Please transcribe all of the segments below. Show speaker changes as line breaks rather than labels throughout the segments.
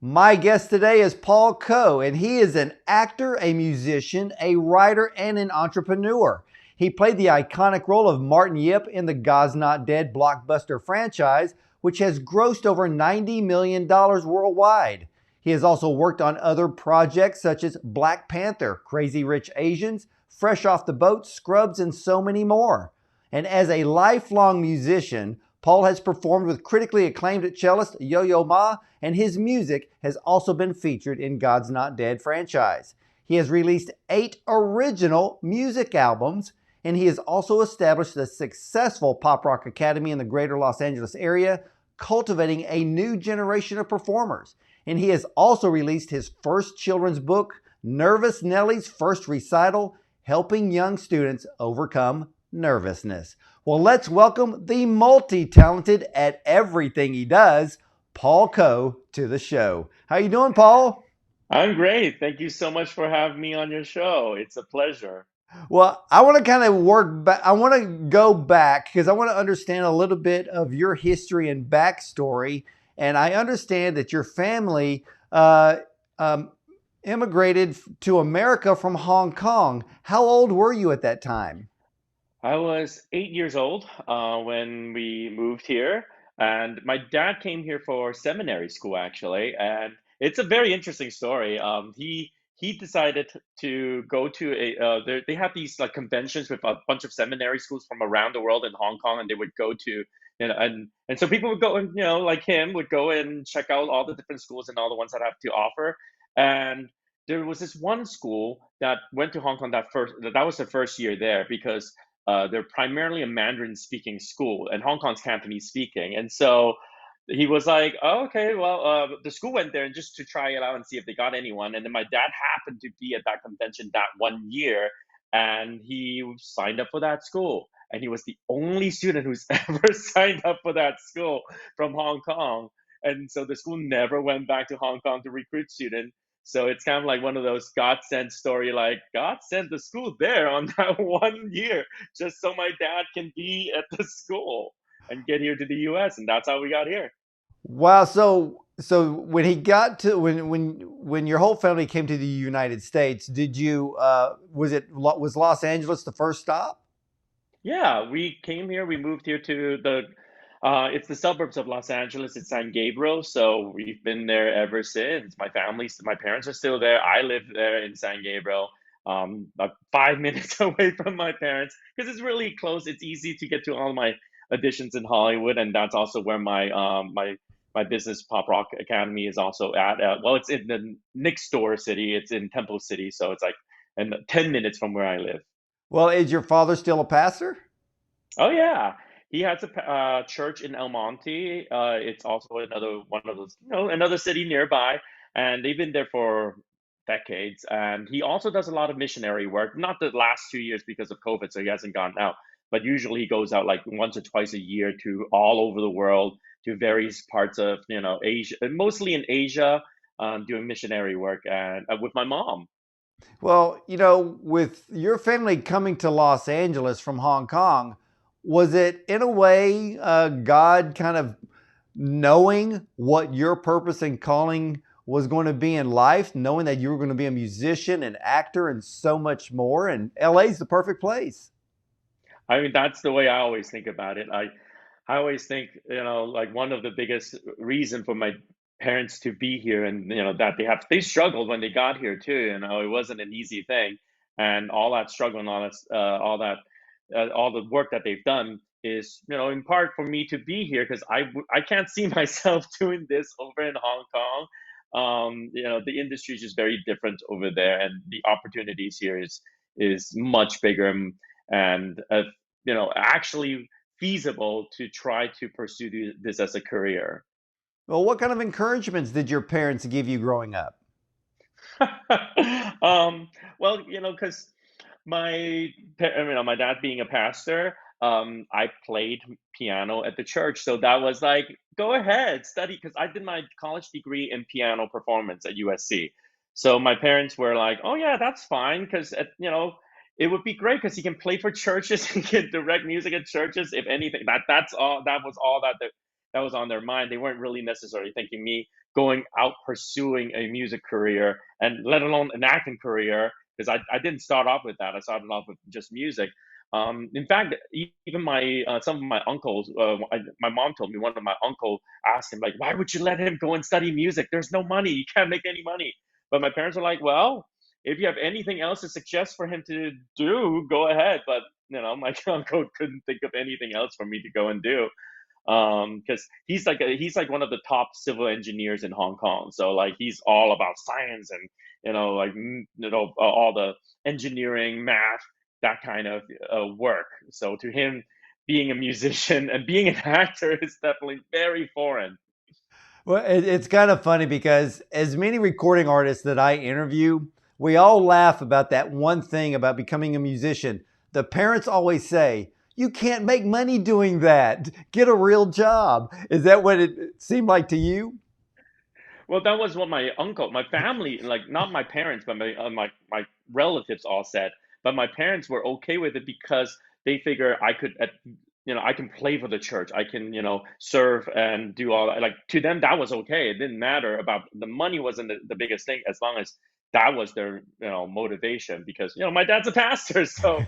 My guest today is Paul Coe, and he is an actor, a musician, a writer, and an entrepreneur. He played the iconic role of Martin Yip in the God's Not Dead blockbuster franchise, which has grossed over $90 million worldwide. He has also worked on other projects such as Black Panther, Crazy Rich Asians, Fresh Off the Boat, Scrubs, and so many more. And as a lifelong musician, Paul has performed with critically acclaimed cellist Yo-Yo Ma, and his music has also been featured in God's Not Dead franchise. He has released 8 original music albums, and he has also established a successful pop rock academy in the greater Los Angeles area, cultivating a new generation of performers. And he has also released his first children's book, Nervous Nellie's First Recital, helping young students overcome nervousness. Well, let's welcome the multi-talented at everything he does, Paul Coe, to the show. How you doing, Paul?
I'm great. Thank you so much for having me on your show. It's a pleasure.
Well, I want to kind of work back. I want to go back because I want to understand a little bit of your history and backstory. And I understand that your family um, immigrated to America from Hong Kong. How old were you at that time?
I was 8 years old when we moved here, and my dad came here for seminary school actually, and it's a very interesting story. He decided to go to they have these like conventions with a bunch of seminary schools from around the world in Hong Kong, and they would go to and so people would go and like him would go and check out all the different schools and all the ones that have to offer, and there was this one school that went to Hong Kong that was the first year there because they're primarily a Mandarin speaking school, and Hong Kong's Cantonese speaking. And so he was like, oh, okay, well, the school went there and just to try it out and see if they got anyone. And then my dad happened to be at that convention that one year, and he signed up for that school. And he was the only student who's ever signed up for that school from Hong Kong. And so the school never went back to Hong Kong to recruit students. So it's kind of like one of those God sent story, like God sent the school there on that one year just so my dad can be at the school and get here to the US. And that's how we got here.
Wow. So when he got to when your whole family came to the United States, did you was Los Angeles the first stop?
Yeah, we came here, we moved here to it's the suburbs of Los Angeles, it's San Gabriel. So we've been there ever since. My parents are still there. I live there in San Gabriel, about 5 minutes away from my parents because it's really close. It's easy to get to all my auditions in Hollywood, and that's also where my business pop rock academy is also at. Well, it's in the next door city. It's in Temple City, so it's like 10 minutes from where I live.
Well, is your father still a pastor?
Oh yeah, he has a church in El Monte. It's also another one of those, another city nearby, and they've been there for decades. And he also does a lot of missionary work. Not the last 2 years because of COVID, so he hasn't gone out. But usually he goes out like once or twice a year to all over the world, to various parts of Asia, mostly in Asia, doing missionary work and with my mom.
Well, with your family coming to Los Angeles from Hong Kong, was it in a way God kind of knowing what your purpose and calling was going to be in life, knowing that you were going to be a musician, an actor, and so much more? And LA is the perfect place.
I mean, that's the way I always think about it. I always think, like one of the biggest reason for my parents to be here and, that they struggled when they got here too. It wasn't an easy thing. And all that struggle and all the work that they've done is, in part for me to be here because I can't see myself doing this over in Hong Kong. The industry is just very different over there, and the opportunities here is much bigger and actually feasible to try to pursue this as a career.
Well, what kind of encouragements did your parents give you growing up?
um, well, because my dad being a pastor, I played piano at the church, so that was like, go ahead, study, because I did my college degree in piano performance at USC. So my parents were like, oh yeah, that's fine, because it would be great because he can play for churches, he can direct music at churches. If anything, that was all that was on their mind. They weren't really necessarily thinking me going out pursuing a music career, and let alone an acting career, because I didn't start off with that. I started off with just music. In fact, even my some of my uncles, my mom told me one of my uncle asked him like, "Why would you let him go and study music? There's no money. You can't make any money." But my parents were like, "Well, if you have anything else to suggest for him to do, go ahead." But my uncle couldn't think of anything else for me to go and do, because he's like one of the top civil engineers in Hong Kong. So like he's all about science and like all the engineering, math, that kind of work. So to him, being a musician and being an actor is definitely very foreign.
Well, it's kind of funny because as many recording artists that I interview, we all laugh about that one thing about becoming a musician. The parents always say, "You can't make money doing that. Get a real job." Is that what it seemed like to you?
Well, that was what my family, like not my parents, but my relatives all said. But my parents were okay with it because they figure I could, I can play for the church. I can, serve and do all that. Like to them, that was okay. It didn't matter about the money wasn't the biggest thing as long as that was their, motivation. Because my dad's a pastor, so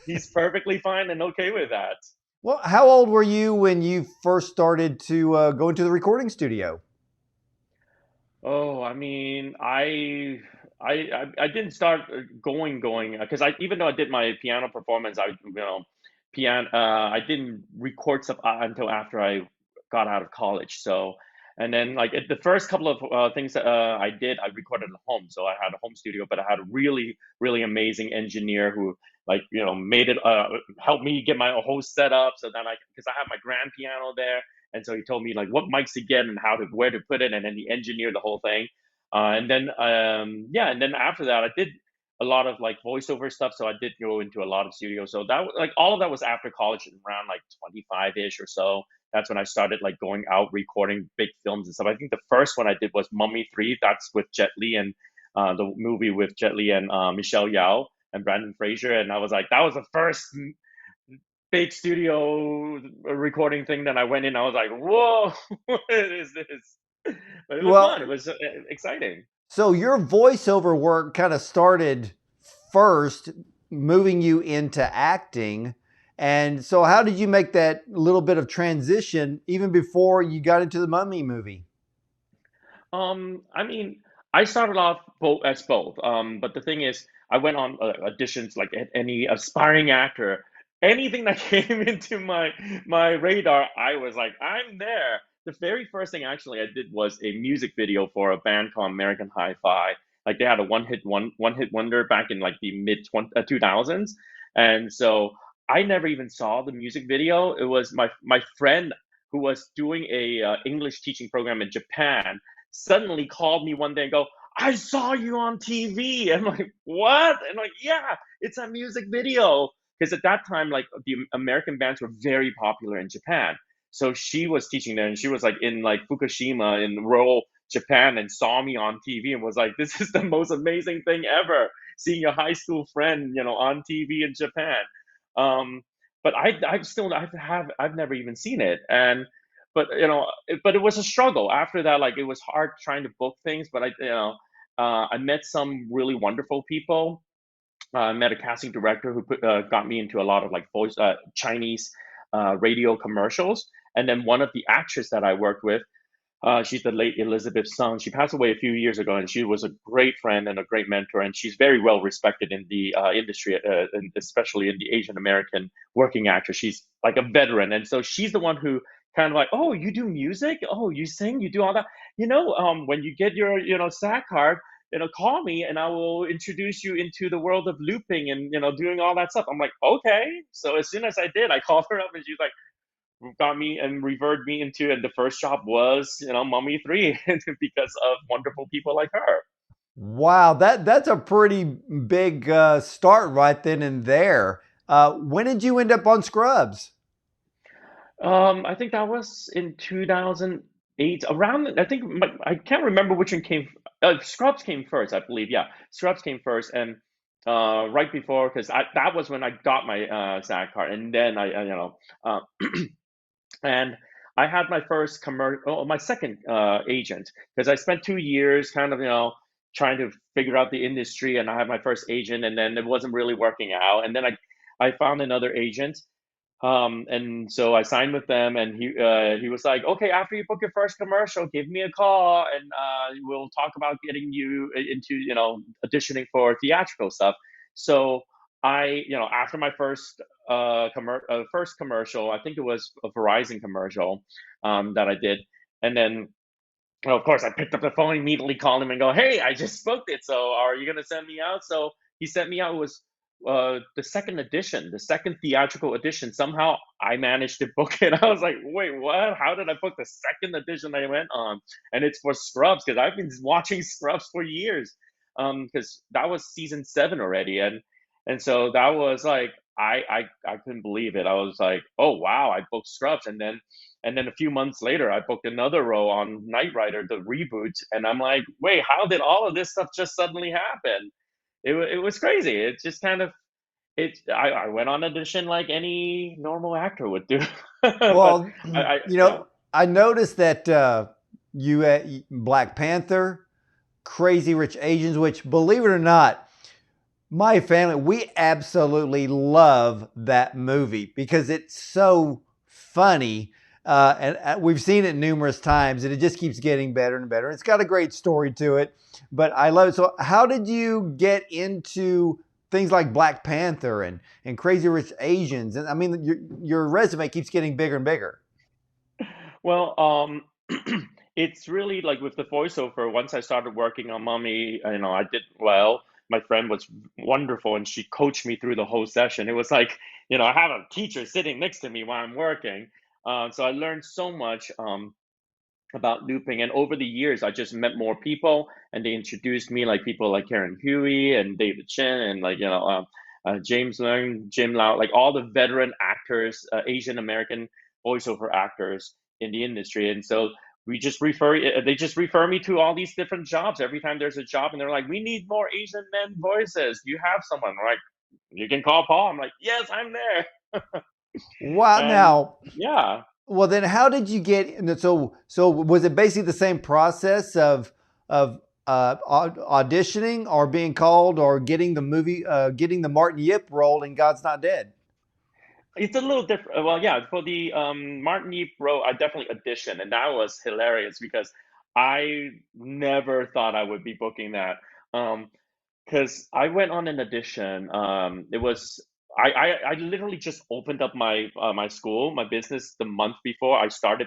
he's perfectly fine and okay with that.
Well, how old were you when you first started to go into the recording studio?
Oh, I mean, I didn't start going because I even though I did my piano performance, piano I didn't record stuff until after I got out of college. So and then like the first couple of things that I did, I recorded at home. So I had a home studio, but I had a really amazing engineer who like made it helped me get my whole setup. So then I because I have my grand piano there, and so he told me like what mics to get and how to where to put it, and then he engineered the whole thing. And then yeah, and then after that, I did a lot of like voiceover stuff. So I did go into a lot of studios. So that like all of that was after college, around like 25-ish or so. That's when I started like going out recording big films and stuff. I think the first one I did was Mummy 3. That's with Jet Li and the movie with Jet Li and Michelle Yao and Brandon Fraser. And I was like, that was the first big studio recording thing that I went in. I was like, whoa, what is this? But it was
Well,
fun. It was exciting.
so your voiceover work kind of started first, moving you into acting. And so, how did you make that little bit of transition even before you got into the Mummy movie?
I mean, I started off both. But the thing is, I went on auditions like any aspiring actor. Anything that came into my radar, I was like, I'm there. The very first thing actually I did was a music video for a band called American Hi-Fi. Like they had a one hit wonder back in like the mid 2000s, and so I never even saw the music video. It was my friend who was doing a English teaching program in Japan suddenly called me one day and go, I saw you on TV. I'm like, what? And like, yeah, it's a music video. Because at that time, like the American bands were very popular in Japan. So she was teaching there and she was like in like Fukushima in rural Japan and saw me on TV and was like, this is the most amazing thing ever. Seeing a high school friend, on TV in Japan. Um, but I've never even seen it. And but but it was a struggle after that. Like it was hard trying to book things, but I met some really wonderful people. I met a casting director who got me into a lot of like voice Chinese radio commercials, and then one of the actresses that I worked with, she's the late Elizabeth Sung. She passed away a few years ago, and she was a great friend and a great mentor. And she's very well respected in the industry, and especially in the Asian American working actor. She's like a veteran, and so she's the one who kind of like, oh, you do music? Oh, you sing? You do all that? When you get your SAC card, call me and I will introduce you into the world of looping and doing all that stuff. I'm like, okay. So as soon as I did, I called her up and she's like got me and reverted me into, and the first job was Mummy 3 because of wonderful people like her.
Wow, that's a pretty big start right then and there. When did you end up on Scrubs?
I think that was in 2008. Around, I think I can't remember which one came. Scrubs came first, I believe. Yeah, Scrubs came first, and right before, because that was when I got my SAG card, and then uh, and I had my first my second agent, because I spent 2 years kind of, trying to figure out the industry, and I had my first agent, and then it wasn't really working out, and then I found another agent, and so I signed with them, and he was like, okay, after you book your first commercial, give me a call, and we'll talk about getting you into, auditioning for theatrical stuff. So after my first commercial, I think it was a Verizon commercial, that I did, and then, well, of course, I picked up the phone, immediately called him and go, "Hey, I just booked it. So are you gonna send me out?" So he sent me out. It was the second edition, the second theatrical edition. Somehow I managed to book it. I was like, "Wait, what? How did I book the second edition I went on?" And it's for Scrubs, because I've been watching Scrubs for years. Because that was season 7 already, and so that was like, I couldn't believe it. I was like, "Oh wow, I booked Scrubs," and then a few months later, I booked another role on Knight Rider, the reboot, and I'm like, wait, how did all of this stuff just suddenly happen? It was crazy. It just kind of I went on audition like any normal actor would do, but
Well,
yeah.
I noticed that you at Black Panther, Crazy Rich Asians, which, believe it or not, my family, we absolutely love that movie because it's so funny. And we've seen it numerous times, and it just keeps getting better and better. It's got a great story to it, but I love it. So, how did you get into things like Black Panther and Crazy Rich Asians? And I mean, your resume keeps getting bigger and bigger.
Well, it's really like with the voiceover. Once I started working on Mummy, I did well. My friend was wonderful, and she coached me through the whole session. It was like, I have a teacher sitting next to me while I'm working. So I learned so much about looping, and over the years, I just met more people, and they introduced me, like people like Karen Huey and David Chen, and like James Leung, Jim Lau, like all the veteran actors, Asian American voiceover actors in the industry. And so they just refer me to all these different jobs every time there's a job, and they're like, we need more Asian men voices. Do you have someone? Like, you can call Paul. I'm like, yes, I'm there.
Wow.
And
Now,
yeah.
well, then how did you get? So was it basically the same process of auditioning or being called or getting the getting the Martin Yip role in God's Not Dead?
It's a little different. Well, yeah, for the Martin Yip role, I definitely auditioned, and that was hilarious because I never thought I would be booking that. Because I went on an audition. It was I literally just opened up my school, my business the month before I started,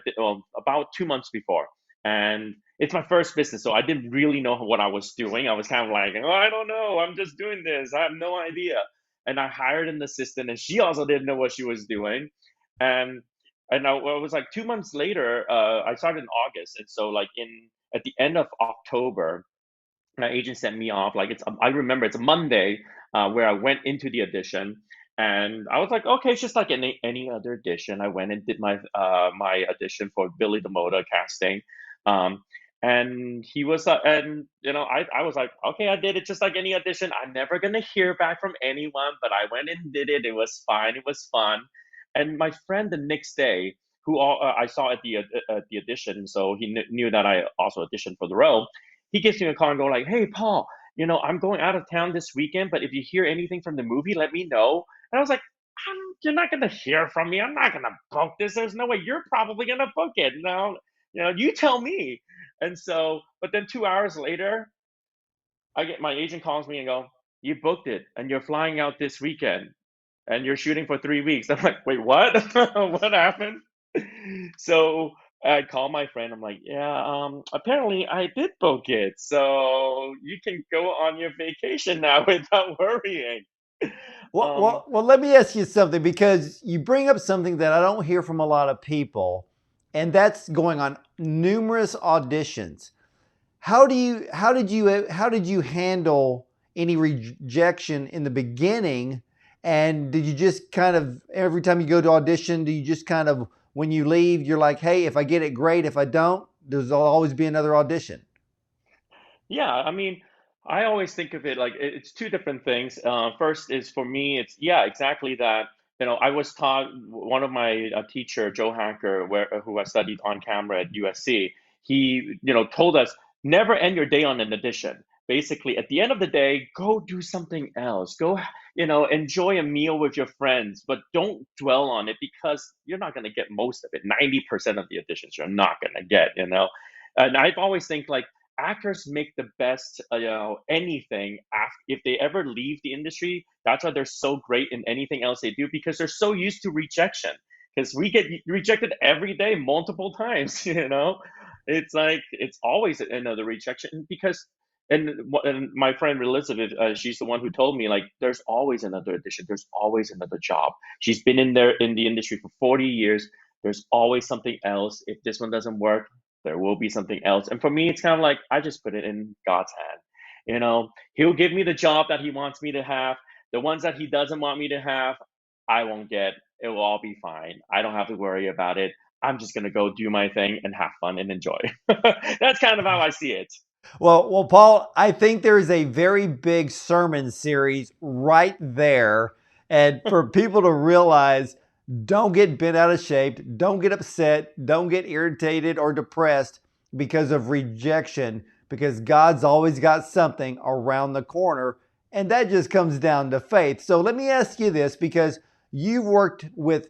about 2 months before, and it's my first business, so I didn't really know what I was doing. I was kind of like, oh, I don't know, I'm just doing this. I have no idea. And I hired an assistant, and she also didn't know what she was doing, and it was like 2 months later. I started in August, and so like in at the end of October my agent sent me off. Like I remember it's a Monday, where I went into the audition, and I was like, okay, it's just like any other audition. I went and did my audition for Billy the Motor casting, um, and he was and I was like, okay, I did it just like any audition. I'm never gonna hear back from anyone, but I went and did it. It was fine. It was fun. And my friend the next day, I saw at the audition, so he knew that I also auditioned for the role. He gives me a call and go like, "Hey, Paul, I'm going out of town this weekend, but if you hear anything from the movie, let me know." And I was like, "You're not gonna hear from me. I'm not gonna book this. There's no way. You're probably gonna book it. No, you tell me." And so, but then 2 hours later, I get my agent calls me and go, "You booked it, and you're flying out this weekend, and you're shooting for 3 weeks." I'm like, "Wait, what? What happened?" So I call my friend. I'm like, "Yeah, apparently I did book it, so you can go on your vacation now without worrying."
Well,
Um,
well, well, let me ask you something because you bring up something that I don't hear from a lot of people, and that's going on numerous auditions. How did you handle any rejection in the beginning? And did you just kind of every time you go to audition, do you just kind of when you leave, you're like, hey, if I get it, great. If I don't, there's always be another audition.
Yeah, I mean, I always think of it like it's two different things. First is for me, it's yeah, exactly that. I was taught one of my teacher, Joe Hacker, who I studied on camera at USC. He, told us never end your day on an edition. Basically, at the end of the day, go do something else. Go, enjoy a meal with your friends, but don't dwell on it because you're not going to get most of it. 90% of the editions you're not going to get. And I've always think like actors make the best, anything after, if they ever leave the industry. That's why they're so great in anything else they do because they're so used to rejection. Because we get rejected every day, multiple times. It's like it's always another rejection because. And my friend Elizabeth, she's the one who told me like, there's always another edition. There's always another job. She's been in the industry for 40 years. There's always something else. If this one doesn't work, there will be something else. And for me, it's kind of like I just put it in God's hand. He'll give me the job that he wants me to have. The ones that he doesn't want me to have, I won't get. It will all be fine. I don't have to worry about it. I'm just gonna go do my thing and have fun and enjoy. That's kind of how I see it.
Well, Paul, I think there is a very big sermon series right there. And for people to realize, don't get bent out of shape, don't get upset, don't get irritated or depressed because of rejection, because God's always got something around the corner. And that just comes down to faith. So let me ask you this, because you've worked with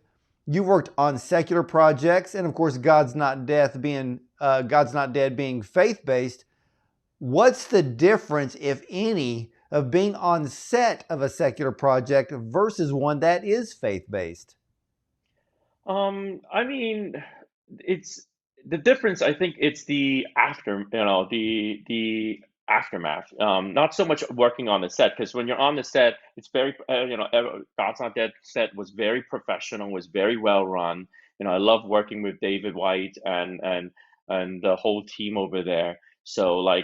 you worked on secular projects, and of course, God's not dead being faith based. What's the difference, if any, of being on set of a secular project versus one that is faith based?
I mean, it's the difference. I think it's the the aftermath. Not so much working on the set because when you're on the set, it's very, God's Not Dead set was very professional, was very well run. I love working with David White and the whole team over there. So like,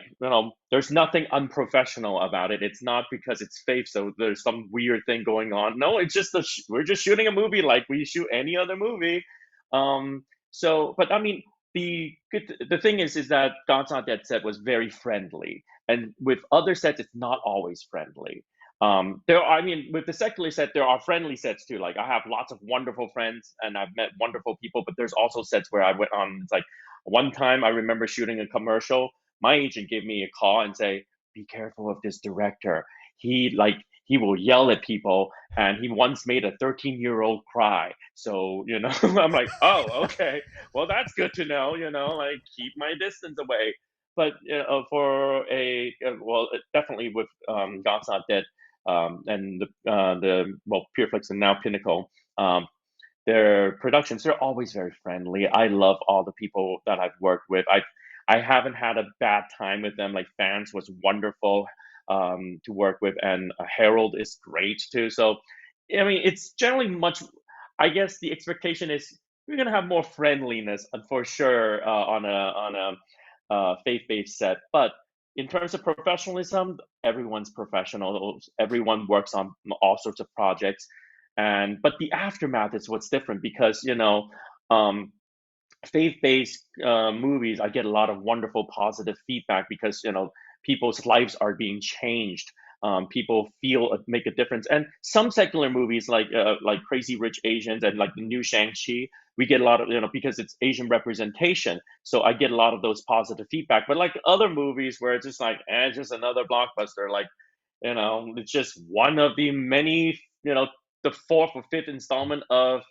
there's nothing unprofessional about it. It's not because it's faith, so there's some weird thing going on. No, it's just we're just shooting a movie like we shoot any other movie. But I mean, the thing is that God's Not Dead set was very friendly, and with other sets, it's not always friendly. I mean, with the secular set, there are friendly sets too. Like I have lots of wonderful friends, and I've met wonderful people. But there's also sets where I went on. It's like one time I remember shooting a commercial. My agent gave me a call and say, "Be careful of this director. He will yell at people, and he once made a 13-year-old cry." So I'm like, "Oh, okay. Well, that's good to know. Like keep my distance away." But for definitely with God's Not Dead, and the Pureflix and now Pinnacle, their productions, they're always very friendly. I love all the people that I've worked with. I haven't had a bad time with them. Like Fans was wonderful to work with, and Harold is great too. So I mean, it's generally much. I guess the expectation is we're gonna have more friendliness for sure on a faith-based set, but in terms of professionalism, everyone's professional. Everyone works on all sorts of projects, and but the aftermath is what's different because um, faith-based movies, I get a lot of wonderful positive feedback because people's lives are being changed. People make a difference, and some secular movies like Crazy Rich Asians and like the new Shang-Chi, we get a lot of because it's Asian representation. So I get a lot of those positive feedback. But like other movies where it's just like, just another blockbuster, like it's just one of the many, the fourth or fifth installment of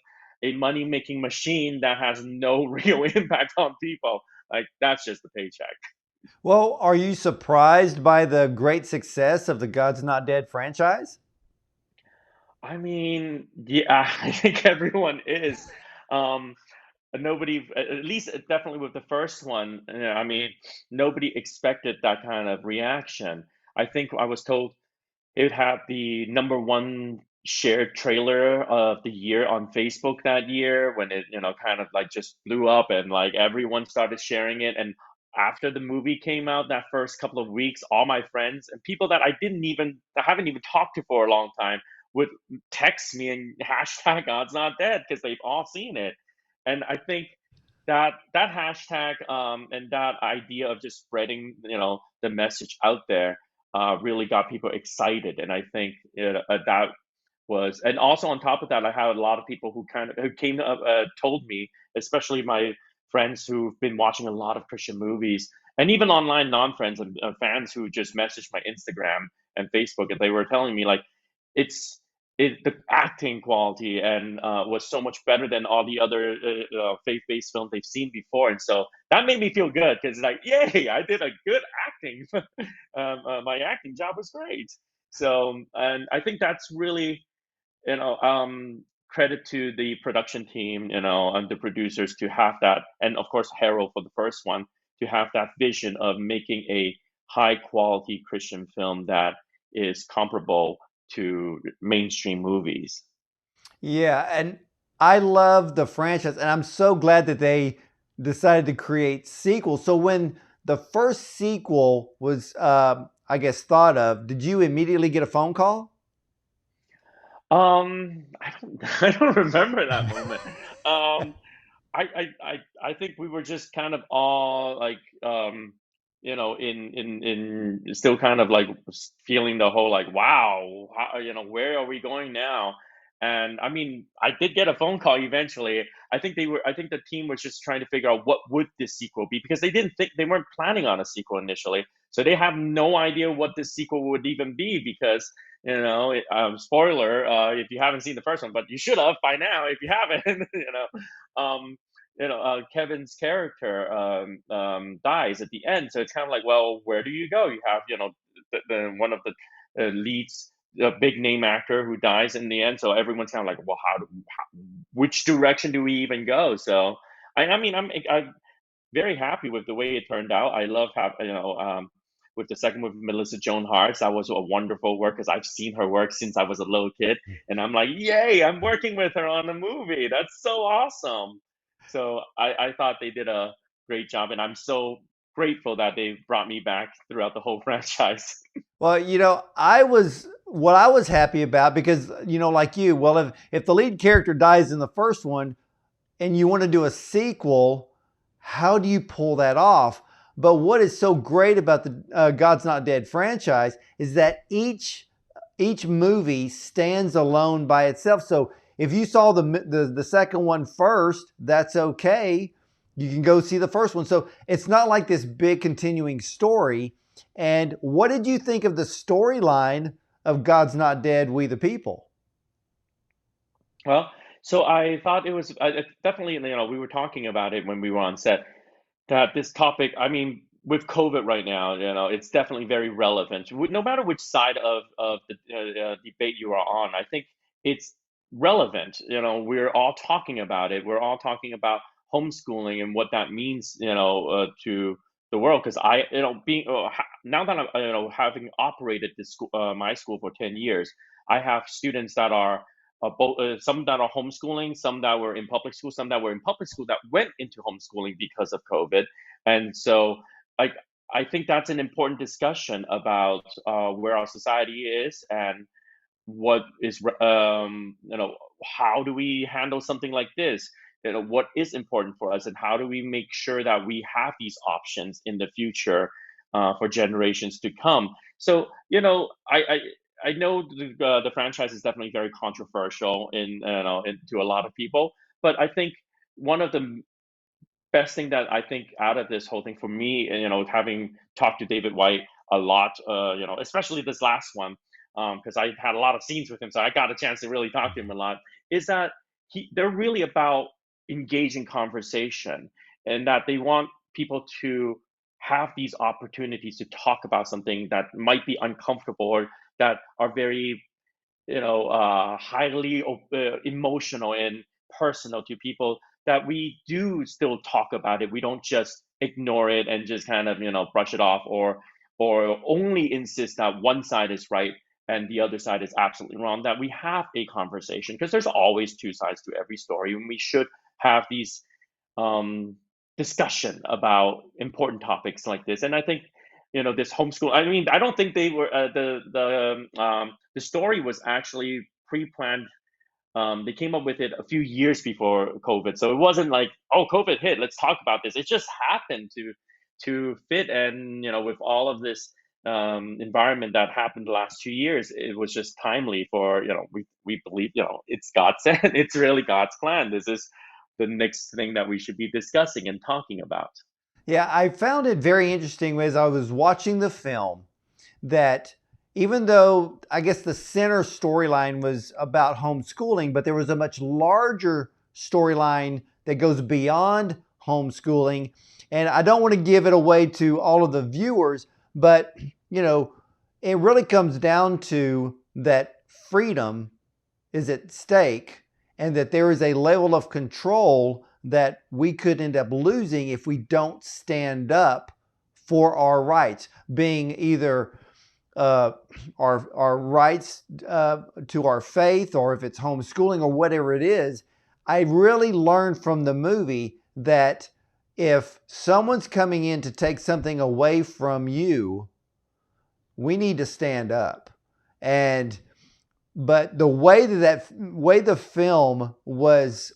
a money making machine that has no real impact on people. Like that's just the paycheck.
Well, are you surprised by the great success of the God's Not Dead franchise?
I mean, yeah, I think everyone is. Um, Nobody, at least definitely with the first one, I mean, nobody expected that kind of reaction. I think I was told it had the number one shared trailer of the year on Facebook that year when it, kind of like just blew up and like everyone started sharing it. And after the movie came out, that first couple of weeks, all my friends and people that I haven't even talked to for a long time would text me and hashtag God's Not Dead because they've all seen it. And I think that hashtag and that idea of just spreading, the message out there really got people excited, and I think that was, and also on top of that, I had a lot of people who came up, told me, especially my friends who've been watching a lot of Christian movies, and even online non-friends and fans who just messaged my Instagram and Facebook, and they were telling me like it's the acting quality and was so much better than all the other faith-based films they've seen before, and so that made me feel good because like, yay, I did a good acting. My acting job was great. So, and I think that's really, credit to the production team, and the producers to have that, and of course Harold for the first one, to have that vision of making a high quality Christian film that is comparable to mainstream movies.
Yeah, and I love the franchise, and I'm so glad that they decided to create sequels. So when the first sequel was, I guess, thought of, did you immediately get a phone call?
I don't, I don't remember that moment. Um, I think we were just kind of all like, in still kind of like feeling the whole like, wow, where are we going now? And I mean, I did get a phone call eventually. I think the team was just trying to figure out what would this sequel be, because they weren't planning on a sequel initially. So they have no idea what this sequel would even be, because spoiler, if you haven't seen the first one, but you should have by now if you haven't. Um, Kevin's character dies at the end, so it's kind of like, well, where do you go? You have, the one of the leads, a big name actor who dies in the end, so everyone's kind of like, well, which direction do we even go? So, I mean, I'm very happy with the way it turned out. I love how, with the second with Melissa Joan Hart, that was a wonderful work because I've seen her work since I was a little kid, and I'm like, yay, I'm working with her on a movie. That's so awesome. So I thought they did a great job, and I'm so grateful that they brought me back throughout the whole franchise.
Well, I was what I was happy about because, like you, well, if the lead character dies in the first one and you want to do a sequel, how do you pull that off? But what is so great about the God's Not Dead franchise is that each movie stands alone by itself. So if you saw the second one first, that's okay. You can go see the first one. So it's not like this big continuing story. And what did you think of the storyline of God's Not Dead, We the People?
Well, so I thought it was definitely, we were talking about it when we were on set, that this topic, I mean, with COVID right now, it's definitely very relevant. No matter which side of the debate you are on, I think it's relevant. We're all talking about it. We're all talking about homeschooling and what that means, to the world. Because being now that I'm, having operated this school, my school for 10 years, I have students that are some that are homeschooling, some that were in public school, some that were in public school that went into homeschooling because of COVID. And so I, I think that's an important discussion about where our society is, and what is, how do we handle something like this? What is important for us, and how do we make sure that we have these options in the future for generations to come? So, I know the franchise is definitely very controversial to a lot of people, but I think one of the best thing that I think out of this whole thing for me, and having talked to David White a lot, especially this last one, because I had a lot of scenes with him, so I got a chance to really talk to him a lot, is that they're really about engaging conversation, and that they want people to have these opportunities to talk about something that might be uncomfortable, or that are very, highly emotional and personal to people, that we do still talk about it. We don't just ignore it and just kind of, brush it off, or only insist that one side is right and the other side is absolutely wrong. That we have a conversation, because there's always two sides to every story, and we should have these um, discussion about important topics like this. And I think, this homeschool. I mean, I don't think they were the story was actually pre-planned. They came up with it a few years before COVID, so it wasn't like, oh, COVID hit, let's talk about this. It just happened to fit, and with all of this. environment that happened the last 2 years, it was just timely for, we believe, it's God said, it's really God's plan. This is the next thing that we should be discussing and talking about.
Yeah, I found it very interesting as I was watching the film that even though I guess the center storyline was about homeschooling, but there was a much larger storyline that goes beyond homeschooling. And I don't want to give it away to all of the viewers, but you know, it really comes down to that freedom is at stake and that there is a level of control that we could end up losing if we don't stand up for our rights, being either uh, our rights to our faith, or if it's homeschooling or whatever it is. I really learned from the movie that if someone's coming in to take something away from you, we need to stand up. And but the way way the film was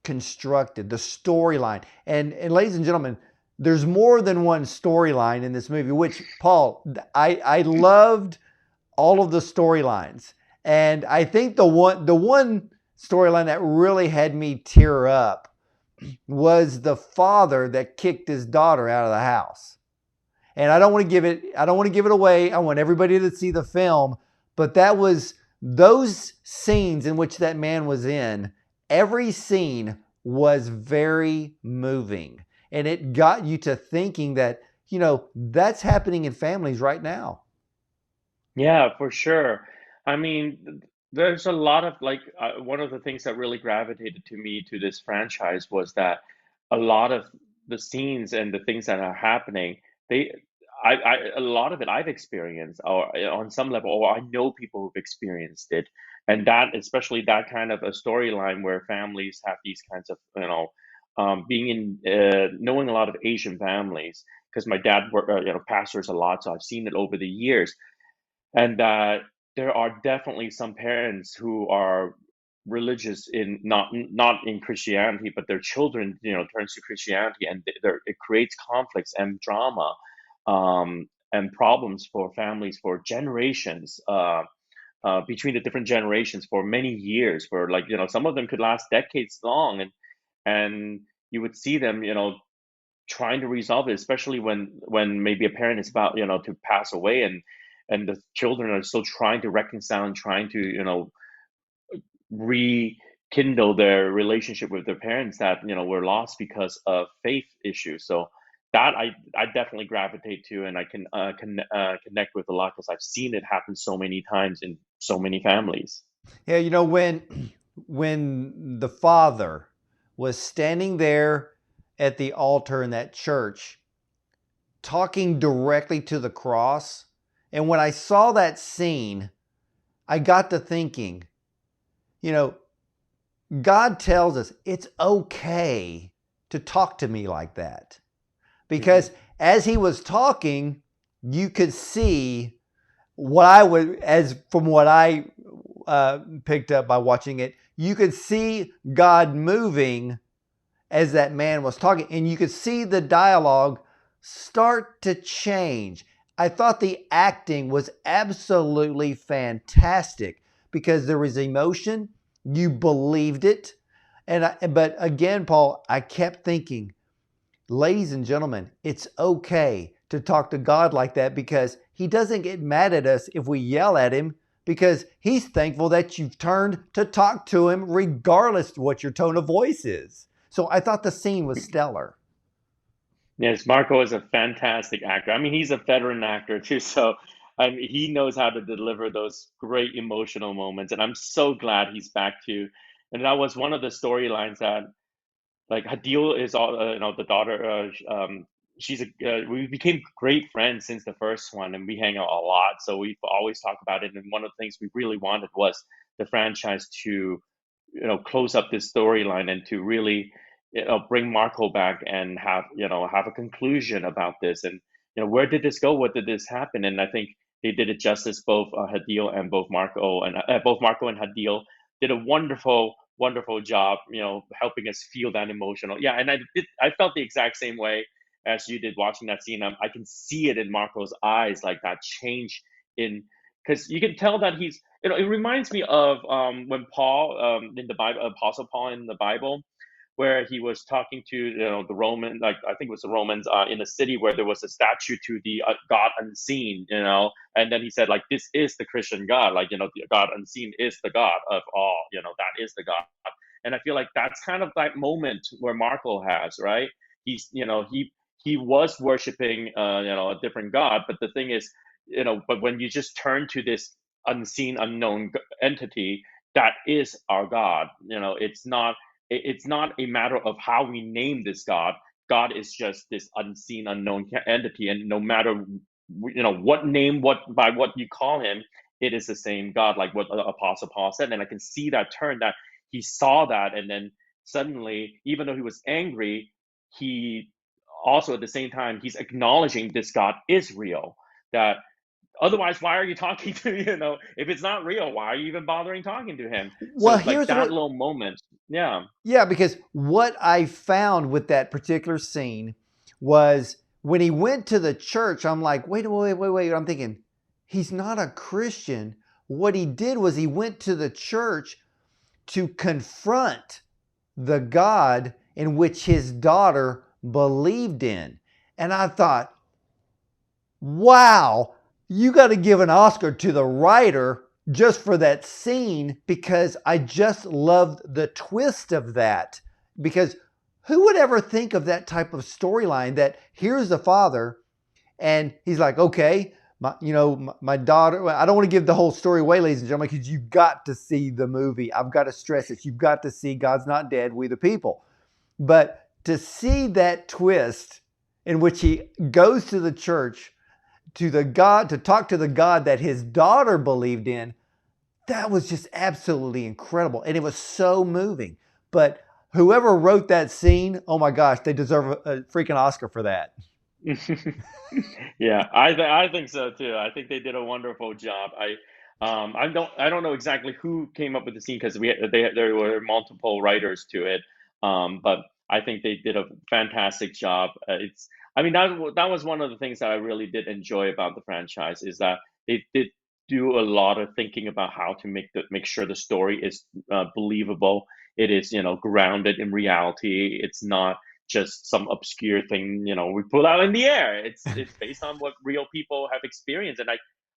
constructed, the storyline, and ladies and gentlemen, there's more than one storyline in this movie. Which Paul, I loved all of the storylines, and I think the one storyline that really had me tear up was the father that kicked his daughter out of the house. And I don't want to give it away. I want everybody to see the film, but that was those scenes in which that man was in. Every scene was very moving, and it got you to thinking that, that's happening in families right now.
Yeah, for sure. I mean, there's a lot of like, one of the things that really gravitated to me to this franchise was that a lot of the scenes and the things that are happening, they, a lot of it I've experienced, or on some level, or I know people who've experienced it, and that, especially that kind of a storyline where families have these kinds of, being in, knowing a lot of Asian families, because my dad work, pastors a lot, so I've seen it over the years, and that there are definitely some parents who are religious in, not in Christianity, but their children, turns to Christianity, and there it creates conflicts and drama, and problems for families for generations, between the different generations for many years, for like, some of them could last decades long, and you would see them, trying to resolve it, especially when maybe a parent is about, to pass away, and the children are still trying to reconcile and trying to, rekindle their relationship with their parents that, were lost because of faith issues. So that I definitely gravitate to, and I connect with a lot because I've seen it happen so many times in so many families.
Yeah, when the father was standing there at the altar in that church talking directly to the cross, and when I saw that scene, I got to thinking, you know, God tells us it's okay to talk to me like that.
Hmm.
Because as he was talking, you could see what I would, as from what I picked up by watching it, you could see God moving as that man was talking, and you could see the dialogue start to change. I thought the acting was absolutely fantastic because there was emotion, you believed it, but again, Paul, I kept thinking, ladies and gentlemen, it's okay to talk to God like that because he doesn't get mad at us if we yell at him because he's thankful that you've turned to talk to him regardless of what your tone of voice is. So I thought the scene was stellar.
Yes, Marco is a fantastic actor. I mean, he's a veteran actor too, so he knows how to deliver those great emotional moments, and I'm so glad he's back too. And that was one of the storylines that, like, Hadil is all, the daughter. She's we became great friends since the first one, and we hang out a lot. So we've always talked about it. And one of the things we really wanted was the franchise to, close up this storyline and to really, bring Marco back and have a conclusion about this. And, where did this go? What did this happen? And I think they did it justice. Both Hadil and both Marco and Hadil did a wonderful job, helping us feel that emotional. Yeah, and I felt the exact same way. as you did watching that scene. I can see it in Marco's eyes, like that change in, because you can tell that he's, it reminds me of when Paul, in the Bible, Apostle Paul in the Bible, where he was talking to, the Roman, like I think it was the Romans, in a city where there was a statue to the God unseen, and then he said, like, this is the Christian God, like, the God unseen is the God of all, that is the God. And I feel like that's kind of that moment where Marco has, right? He's, he was worshiping, a different God, but the thing is, but when you just turn to this unseen, unknown entity, that is our God. It's not a matter of how we name this God. God is just this unseen, unknown entity, and no matter what name, by what you call him, it is the same God, like what Apostle Paul said. And I can see that turn, that he saw that, and then suddenly, even though he was angry, he also at the same time he's acknowledging this God is real. That otherwise, why are you talking to, if it's not real, why are you even bothering talking to him?
Well,
So like
here's
that
what,
little moment, yeah.
yeah, because what I found with that particular scene was when he went to the church, I'm like, wait. I'm thinking, he's not a Christian. What he did was he went to the church to confront the God in which his daughter believed in. And I thought, wow, you got to give an Oscar to the writer just for that scene, because I just loved the twist of that. Because who would ever think of that type of storyline, that here's the father and he's like, okay, my daughter, I don't want to give the whole story away, ladies and gentlemen, because you've got to see the movie. I've got to stress it. You've got to see God's Not Dead, We the People. But to see that twist in which he goes to the church, to the God, to talk to the God that his daughter believed in, that was just absolutely incredible. And it was so moving. But whoever wrote that scene, oh my gosh, they deserve a freaking Oscar for that.
Yeah, I think so too. I think they did a wonderful job. I don't know exactly who came up with the scene, because there were multiple writers to it. But I think they did a fantastic job. I mean, that was one of the things that I really did enjoy about the franchise, is that they did do a lot of thinking about how to make sure the story is believable. It is, grounded in reality. It's not just some obscure thing, we pull out in the air. It's based on what real people have experienced, and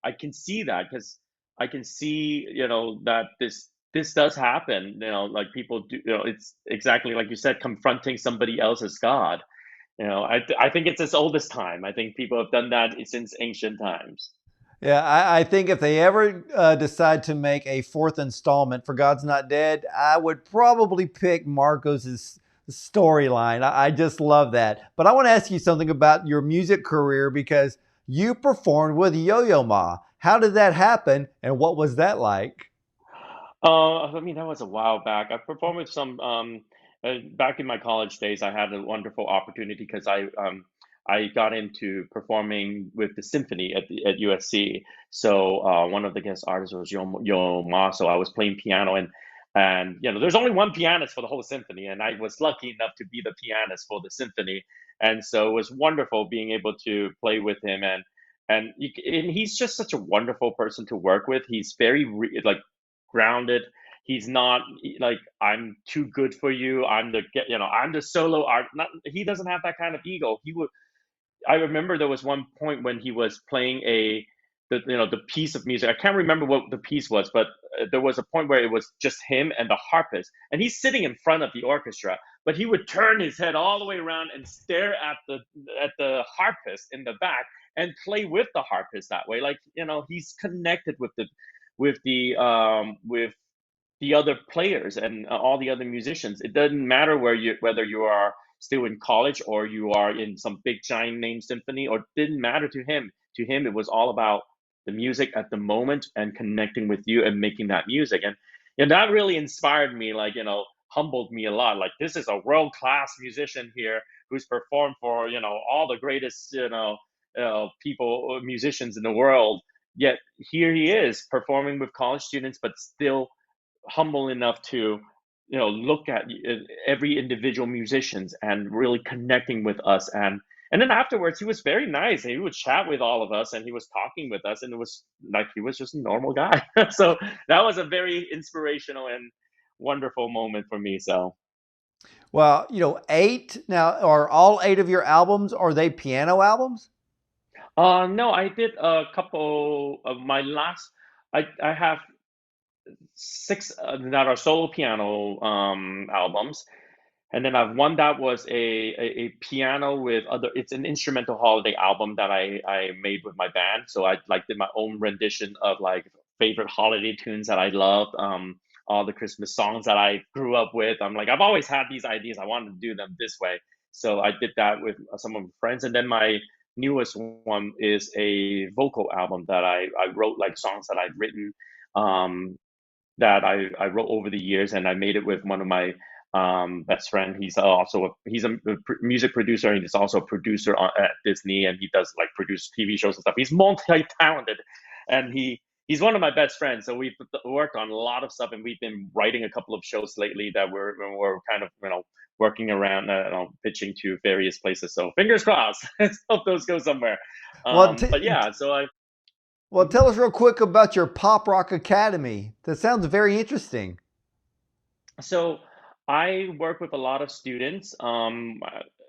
I can see that, because I can see, that this does happen. Like people do. It's exactly like you said, confronting somebody else's God. I think it's as old as time. I think people have done that since ancient times.
Yeah, I think if they ever decide to make a fourth installment for God's Not Dead, I would probably pick Marcos's storyline. I just love that. But I want to ask you something about your music career, because you performed with Yo-Yo Ma. How did that happen, and what was that like?
I mean, that was a while back. I performed with some back in my college days. I had a wonderful opportunity, because I got into performing with the symphony at USC. So one of the guest artists was Yo Ma. So I was playing piano, and there's only one pianist for the whole symphony, and I was lucky enough to be the pianist for the symphony. And so it was wonderful being able to play with him, and he's just such a wonderful person to work with. He's very like grounded. He's not like, I'm too good for you. I'm the solo art. Not, he doesn't have that kind of ego. I remember there was one point when he was playing the piece of music. I can't remember what the piece was, but there was a point where it was just him and the harpist, and he's sitting in front of the orchestra. But he would turn his head all the way around and stare at the harpist in the back, and play with the harpist that way. Like, he's connected with the other players and all the other musicians. It doesn't matter whether you are still in college or you are in some big giant name symphony, or it didn't matter to him. To him, it was all about the music at the moment and connecting with you and making that music. And that really inspired me, like, humbled me a lot. Like, this is a world class musician here who's performed for, all the greatest, people, musicians in the world. Yet here he is performing with college students, but still humble enough to look at every individual musicians and really connecting with us, And then afterwards, he was very nice. He would chat with all of us, and he was talking with us, and it was like he was just a normal guy. So that was a very inspirational and wonderful moment for me. So,
Well, eight now, are all eight of your albums, are they piano albums?
no, I did a couple of my last. I have six that are solo piano albums. And then I've one that was a piano with other. It's an instrumental holiday album that I made with my band. So I like did my own rendition of like favorite holiday tunes that I loved. All the Christmas songs that I grew up with. I'm like I've always had these ideas. I wanted to do them this way. So I did that with some of my friends. And then my newest one is a vocal album that I wrote like songs that I'd written. That I wrote over the years, and I made it with one of my best friend. He's a music producer, and he's also a producer at Disney, and he does like produce TV shows and stuff. He's multi-talented, and he's one of my best friends. So we've worked on a lot of stuff, and we've been writing a couple of shows lately that we're kind of working around, pitching to various places. So fingers crossed. Let's hope those go somewhere.
Well,
But yeah, so I.
well, tell us real quick about your Pop Rock Academy. That sounds very interesting.
So I work with a lot of students.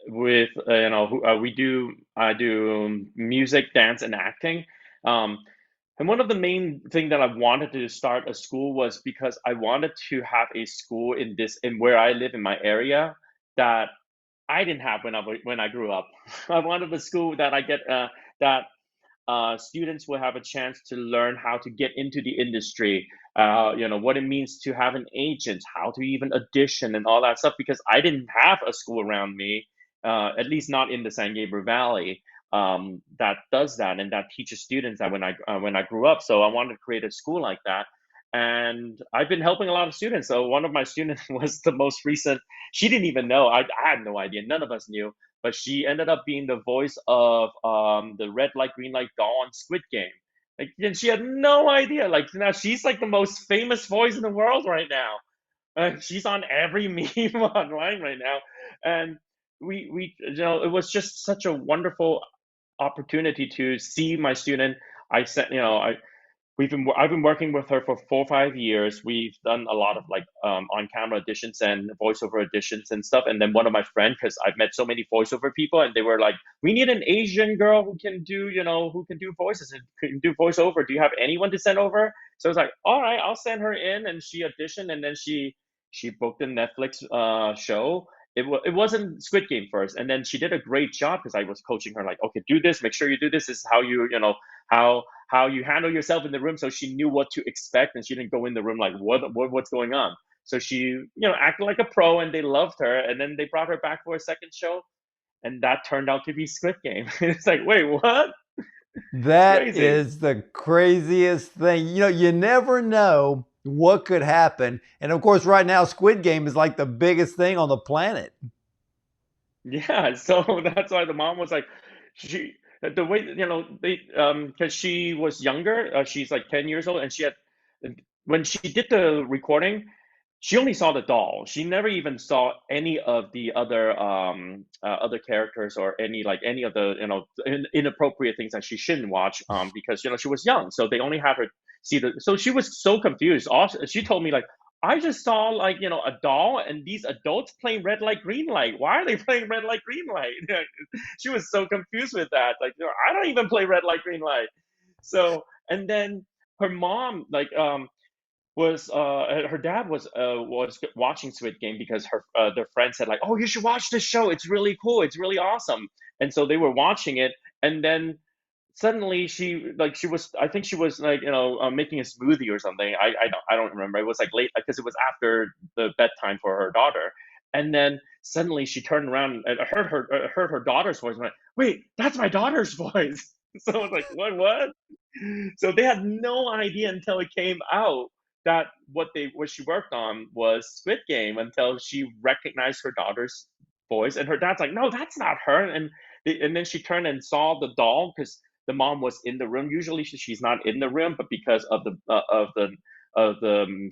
With I do music, dance, and acting. Um, and one of the main thing that I wanted to start a school was because I wanted to have a school in where I live in my area that I didn't have when I grew up. I wanted a school that I get that students will have a chance to learn how to get into the industry, what it means to have an agent, how to even audition and all that stuff, because I didn't have a school around me, at least not in the San Gabriel Valley, that does that and that teaches students that when I grew up. So I wanted to create a school like that. And I've been helping a lot of students. So one of my students was the most recent. She didn't even know. I had no idea. None of us knew, but she ended up being the voice of the red light, green light doll on Squid Game. Like, and she had no idea. Like now, she's like the most famous voice in the world right now. She's on every meme online right now, and it was just such a wonderful opportunity to see my student. I said, I've been working with her for 4 or 5 years. We've done a lot of like on camera auditions and voiceover auditions and stuff. And then one of my friends, because I've met so many voiceover people, and they were like, "We need an Asian girl who can do voices and can do voiceover. Do you have anyone to send over?" So I was like, "All right, I'll send her in." And she auditioned, and then she booked a Netflix show. It wasn't Squid Game first, and then she did a great job because I was coaching her like, "Okay, do this. Make sure you do this. This is how how you handle yourself in the room." So she knew what to expect, and she didn't go in the room like what's going on. So she acted like a pro, and they loved her, and then they brought her back for a second show, and that turned out to be Squid Game. It's like, wait, what? It's
That
crazy.
is the craziest thing. You never know what could happen. And of course, right now, Squid Game is like the biggest thing on the planet.
Yeah, so that's why the mom was like, she the way they because she was younger, she's like 10 years old, and she had when she did the recording, she only saw the doll. She never even saw any of the other characters or any of the inappropriate things that she shouldn't watch because she was young. So they only had her see the. So she was so confused. Also, she told me like, "I just saw like a doll and these adults playing red light, green light. Why are they playing red light, green light?" She was so confused with that. Like, I don't even play red light, green light. So and then her mom was her dad was watching Squid Game because their friend said like, "Oh, you should watch this show. It's really cool. It's really awesome." And so they were watching it, and then suddenly she was, I think she was like making a smoothie or something. I don't remember. It was like late because it was after the bedtime for her daughter, and then suddenly she turned around and heard her daughter's voice and went, "Wait, that's my daughter's voice." So I was like, what? So they had no idea until it came out that what she worked on was Squid Game, until she recognized her daughter's voice, and her dad's like, "No, that's not her." And then she turned and saw the doll because the mom was in the room. Usually she's not in the room, but because of the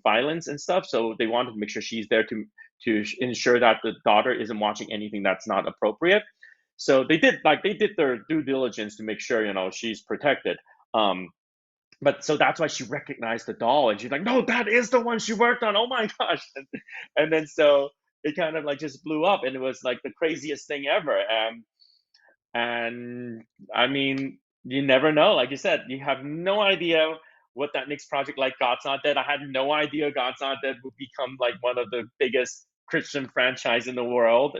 violence and stuff, so they wanted to make sure she's there to ensure that the daughter isn't watching anything that's not appropriate. So they did their due diligence to make sure, she's protected. Um, but so that's why she recognized the doll, and she's like, no, that is the one she worked on. Oh my gosh. And then so it kind of like just blew up, and it was like the craziest thing ever. And I mean, you never know. Like you said, you have no idea what that next project, like God's Not Dead. I had no idea God's Not Dead would become like one of the biggest Christian franchise in the world.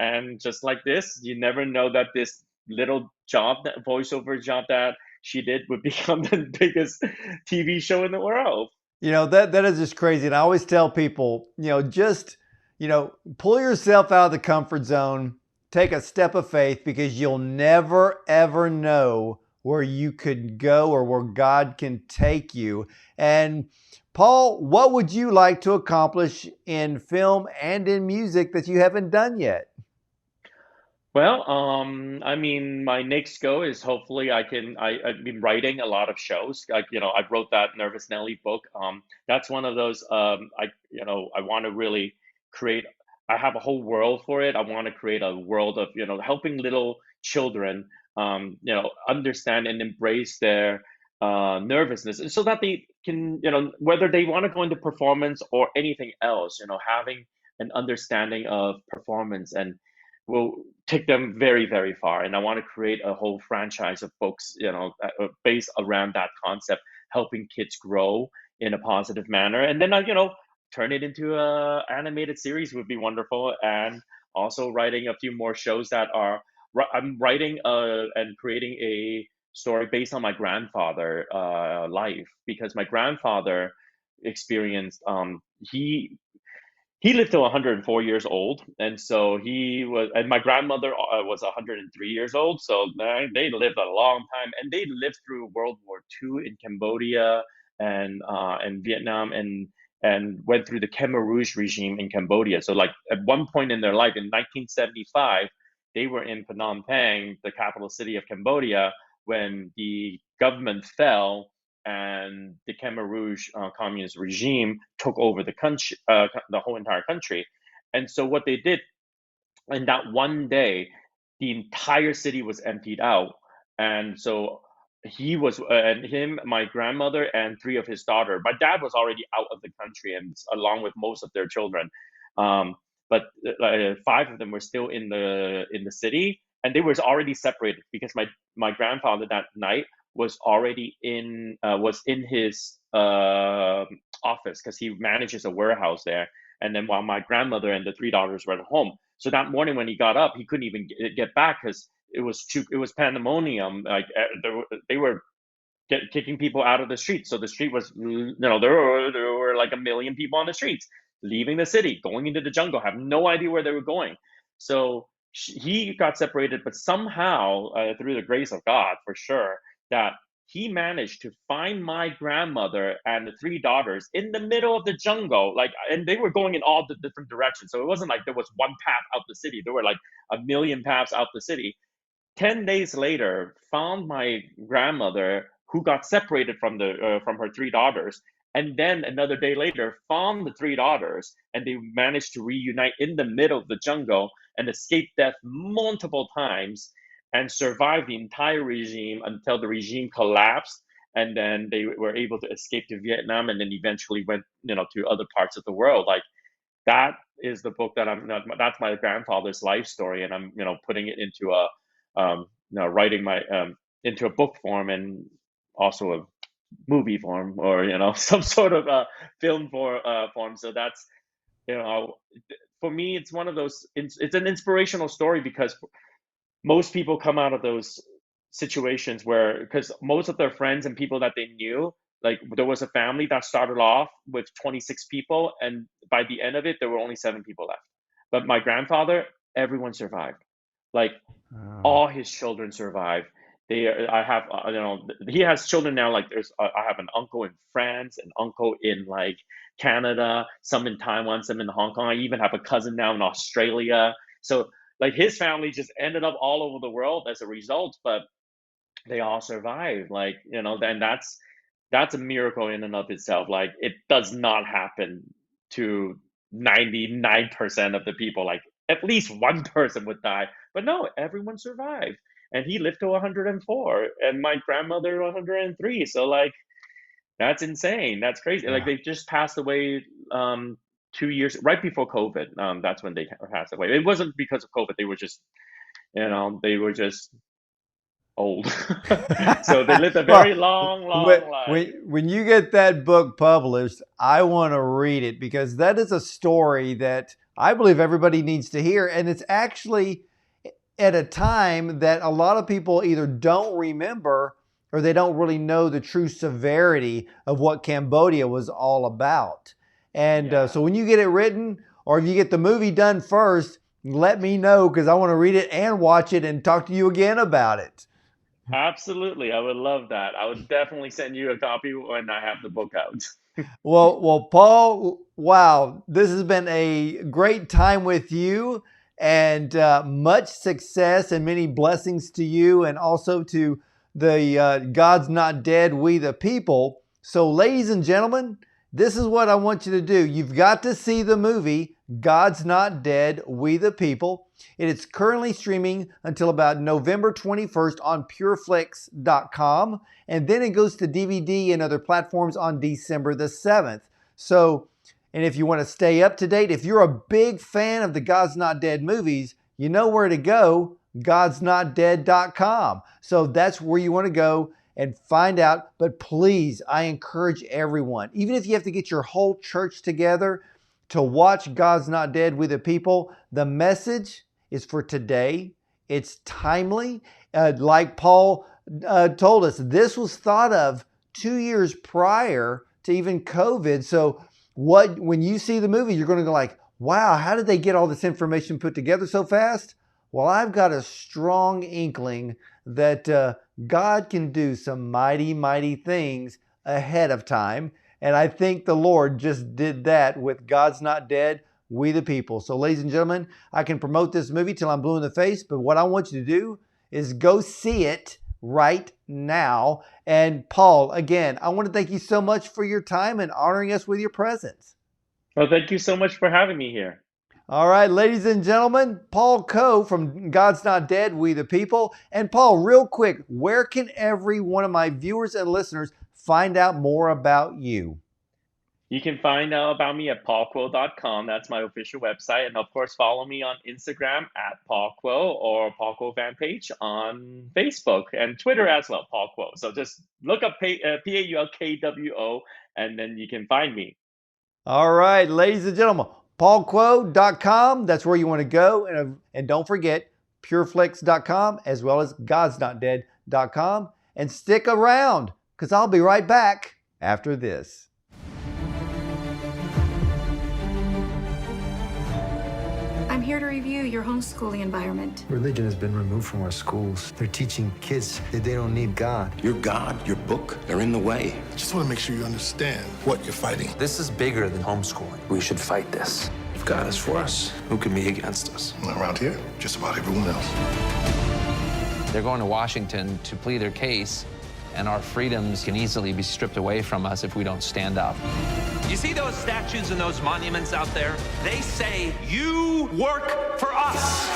And just like this, you never know that this little job, that voiceover job that she did, would become the biggest TV show in the world.
That is just crazy. And I always tell people, just, pull yourself out of the comfort zone, take a step of faith, because you'll never ever know where you could go or where God can take you. And Paul, what would you like to accomplish in film and in music that you haven't done yet?
Well, I mean, my next goal is hopefully I've been writing a lot of shows. Like, I wrote that Nervous Nelly book. That's one of those, I want to really create, I have a whole world for it. I want to create a world of, helping little children, understand and embrace their nervousness, and so that they can, whether they want to go into performance or anything else, having an understanding of performance and will take them very, very far. And I want to create a whole franchise of books, based around that concept, helping kids grow in a positive manner. And then, turn it into a animated series would be wonderful. And also writing a few more shows that are, I'm writing and creating a story based on my grandfather life, because my grandfather experienced, he lived till 104 years old, and so he was, and my grandmother was 103 years old, so they lived a long time, and they lived through World War II in Cambodia and Vietnam, and went through the Khmer Rouge regime in Cambodia. So like at one point in their life in 1975, they were in Phnom Penh, the capital city of Cambodia, when the government fell and the Khmer Rouge communist regime took over the country, the whole entire country. And so what they did in that one day, the entire city was emptied out, and so he was, and him, my grandmother, and three of his daughter. My dad was already out of the country, and along with most of their children, um, but five of them were still in the city, and they were already separated because my grandfather that night was in his office because he manages a warehouse there, and then while my grandmother and the three daughters were at home. So that morning when he got up, he couldn't even get back because it was pandemonium. Like they were kicking people out of the street. So the street was, there were like a million people on the streets, leaving the city, going into the jungle, have no idea where they were going. So he got separated, but somehow, through the grace of God, for sure, that he managed to find my grandmother and the three daughters in the middle of the jungle, like, and they were going in all the different directions. So it wasn't like there was one path out the city. There were like a million paths out the city. 10 days later, found my grandmother, who got separated from her three daughters, and then another day later found the three daughters, and they managed to reunite in the middle of the jungle and escape death multiple times and survive the entire regime until the regime collapsed, and then they were able to escape to Vietnam, and then eventually went, to other parts of the world. Like, that is the book that that's my grandfather's life story, and I'm, putting it into a, writing my, into a book form, and also a movie form, or some sort of film form. So that's, you know for me, it's one of those, it's an inspirational story, because most people come out of those situations where, because most of their friends and people that they knew, like, there was a family that started off with 26 people, and by the end of it there were only 7 people left. But my grandfather, everyone survived. Like,
Oh.
all his children survive. I have, he has children now. Like, I have an uncle in France, an uncle in like Canada, some in Taiwan, some in Hong Kong. I even have a cousin now in Australia. So like his family just ended up all over the world as a result, but they all survived. Like, then that's a miracle in and of itself. Like, it does not happen to 99% of the people. Like, at least one person would die. But no, everyone survived. And he lived to 104, and my grandmother 103. So like that's insane. That's crazy. Like
Yeah.
they just passed away 2 years right before COVID. That's when they passed away. It wasn't because of COVID. They were just, they were just old. So they lived a very
Well,
long, long life.
when you get that book published, I want to read it because that is a story that I believe everybody needs to hear. And it's actually at a time that a lot of people either don't remember or they don't really know the true severity of what Cambodia was all about. And
Yeah.
so when you get it written or if you get the movie done first, let me know because I want to read it and watch it and talk to you again about it.
Absolutely. I would love that. I would definitely send you a copy when I have the book out.
Well, Paul, wow, this has been a great time with you and much success and many blessings to you and also to the God's Not Dead, We the People. So, ladies and gentlemen, this is what I want you to do. You've got to see the movie God's Not Dead, We the People. It is currently streaming until about November 21st on pureflix.com. And then it goes to DVD and other platforms on December the 7th. So, and if you want to stay up to date, if you're a big fan of the God's Not Dead movies, you know where to go, godsnotdead.com. So that's where you want to go and find out. But please, I encourage everyone, even if you have to get your whole church together to watch God's Not Dead with the People, the message is for today. It's timely. Like Paul told us, this was thought of 2 years prior to even COVID. So when you see the movie, you're going to go like, wow, how did they get all this information put together so fast? Well, I've got a strong inkling that God can do some mighty, mighty things ahead of time. And I think the Lord just did that with God's Not Dead, We the People. So ladies and gentlemen, I can promote this movie till I'm blue in the face, but what I want you to do is go see it right now. And Paul, again, I want to thank you so much for your time and honoring us with your presence.
Well, thank you so much for having me here.
All right, ladies and gentlemen, Paul Coe from God's Not Dead, We the People. And Paul, real quick, where can every one of my viewers and listeners find out more about you?
You can find out about me at paulquo.com. That's my official website. And of course, follow me on Instagram at paulquo or Paul Quo fan page on Facebook and Twitter as well, Paul Quo. So just look up PAULKWO and then you can find me.
All right, ladies and gentlemen, paulquo.com. That's where you want to go. And don't forget pureflix.com as well as godsnotdead.com. And stick around because I'll be right back after this.
I'm here to review your homeschooling environment.
Religion has been removed from our schools. They're teaching kids that they don't need God.
Your God, your book, they're in the way.
Just want to make sure you understand what you're fighting.
This is bigger than homeschooling. We should fight this.
If God is for us, who can be against us?
Around here, just about everyone else.
They're going to Washington to plead their case, and our freedoms can easily be stripped away from us if we don't stand up.
You see those statues and those monuments out there? They say, you work for us.